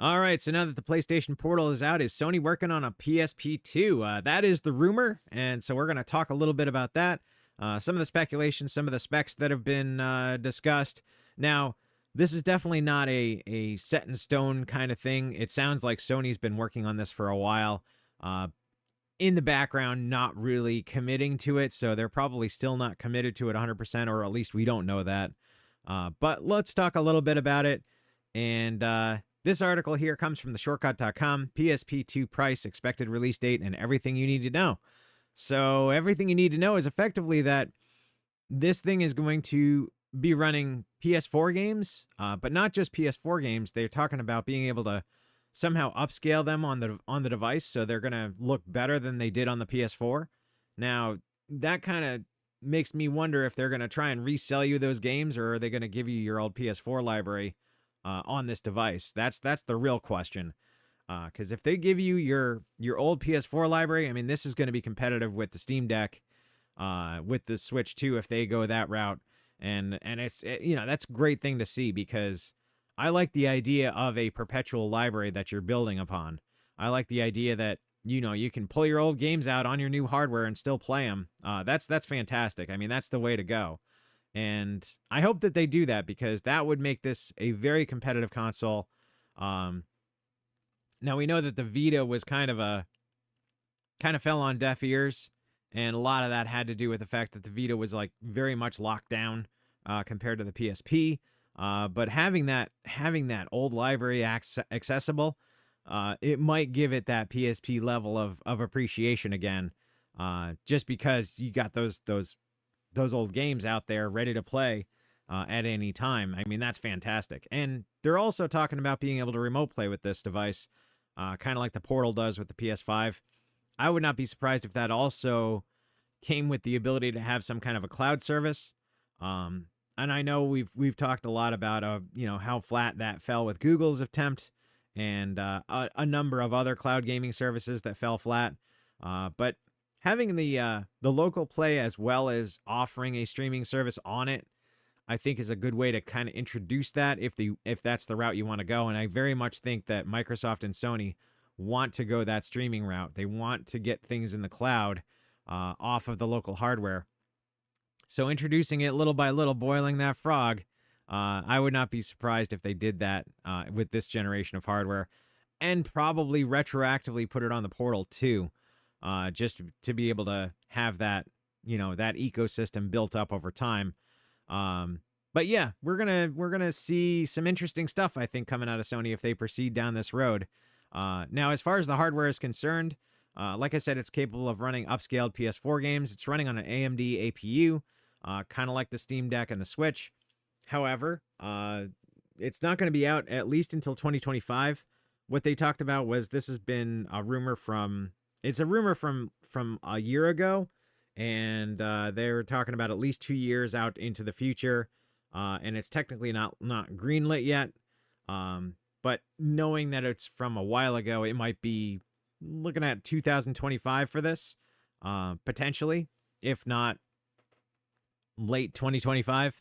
All right, so now that the PlayStation Portal is out, is Sony working on a PSP 2? That is the rumor, and so we're going to talk a little bit about that. Some of the speculation, some of the specs that have been discussed. Now, this is definitely not a set in stone kind of thing. It sounds like Sony's been working on this for a while, in the background, not really committing to it, so they're probably still not committed to it 100%, or at least we don't know that. But let's talk a little bit about it, and this article here comes from theshortcut.com. PSP2 price, expected release date, and everything you need to know. So everything you need to know is effectively that this thing is going to be running PS4 games, but not just PS4 games. They're talking about being able to somehow upscale them on the device, so they're going to look better than they did on the PS4. Now, that kind of makes me wonder if they're going to try and resell you those games, or are they going to give you your old PS4 library on this device? That's the real question. Because if they give you your old PS4 library, I mean, this is going to be competitive with the Steam Deck, with the Switch too, if they go that route. And that's a great thing to see, because I like the idea of a perpetual library that you're building upon. I like the idea that you can pull your old games out on your new hardware and still play them. That's fantastic. I mean, that's the way to go. And I hope that they do that, because that would make this a very competitive console. Now we know that the Vita was kind of fell on deaf ears, and a lot of that had to do with the fact that the Vita was like very much locked down compared to the PSP. But having that old library accessible, it might give it that PSP level of appreciation again. Just because you got those old games out there ready to play at any time. I mean, that's fantastic. And they're also talking about being able to remote play with this device, kind of like the Portal does with the PS5. I would not be surprised if that also came with the ability to have some kind of a cloud service. And I know we've talked a lot about how flat that fell with Google's attempt, and a number of other cloud gaming services that fell flat. But having the local play as well as offering a streaming service on it, I think is a good way to kind of introduce that if that's the route you want to go. And I very much think that Microsoft and Sony want to go that streaming route. They want to get things in the cloud off of the local hardware. So introducing it little by little, boiling that frog, I would not be surprised if they did that with this generation of hardware, and probably retroactively put it on the Portal too, just to be able to have that that ecosystem built up over time. But yeah, we're gonna see some interesting stuff, I think, coming out of Sony if they proceed down this road. Now, as far as the hardware is concerned, like I said, it's capable of running upscaled PS4 games. It's running on an AMD APU, kind of like the Steam Deck and the Switch. However, it's not going to be out at least until 2025. What they talked about was this has been a rumor from a year ago, and they were talking about at least 2 years out into the future, and it's technically not greenlit yet. But knowing that it's from a while ago, it might be looking at 2025 for this, potentially, if not late 2025.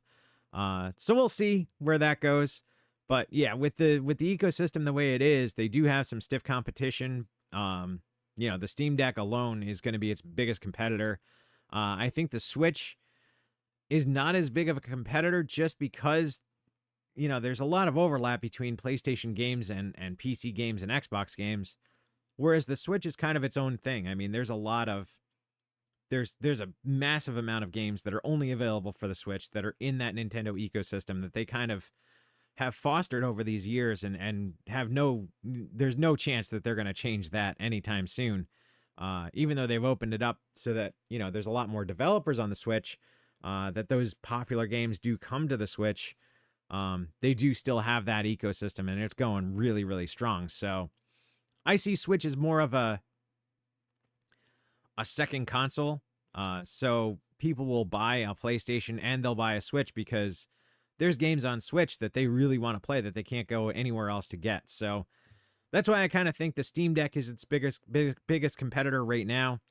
So we'll see where that goes. But yeah, with the ecosystem the way it is, they do have some stiff competition. The Steam Deck alone is going to be its biggest competitor. I think the Switch is not as big of a competitor, just because there's a lot of overlap between PlayStation games and PC games and Xbox games, whereas the Switch is kind of its own thing. I mean, there's a massive amount of games that are only available for the Switch that are in that Nintendo ecosystem that they kind of have fostered over these years, and there's no chance that they're going to change that anytime soon. Even though they've opened it up so that, there's a lot more developers on the Switch, that those popular games do come to the Switch. They do still have that ecosystem, and it's going really, really strong. So I see Switch as more of a second console. So people will buy a PlayStation and they'll buy a Switch because there's games on Switch that they really want to play that they can't go anywhere else to get. So that's why I kind of think the Steam Deck is its biggest competitor right now.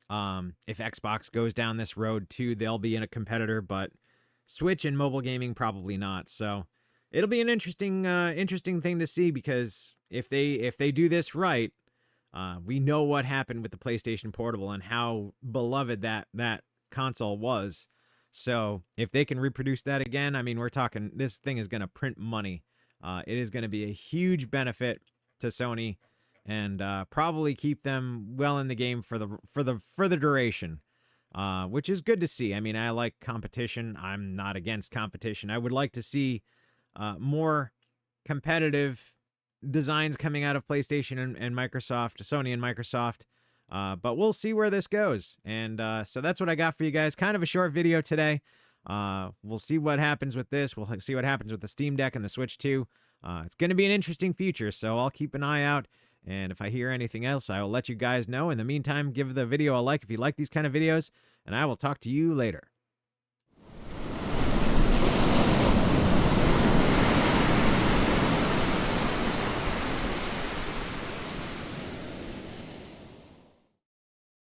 If Xbox goes down this road too, they'll be in a competitor, but Switch and mobile gaming probably not. So it'll be an interesting thing to see, because if they do this right, we know what happened with the PlayStation Portable and how beloved that console was. So if they can reproduce that again, I mean, we're talking this thing is going to print money. It is going to be a huge benefit to Sony, and probably keep them well in the game for the duration, which is good to see. I mean, I like competition. I'm not against competition. I would like to see more competitive designs coming out of PlayStation and Microsoft, Sony and Microsoft. But we'll see where this goes. And so that's what I got for you guys. Kind of a short video today. We'll see what happens with this. We'll see what happens with the Steam Deck and the Switch 2. It's going to be an interesting future, so I'll keep an eye out. And if I hear anything else, I will let you guys know. In the meantime, give the video a like if you like these kind of videos, and I will talk to you later.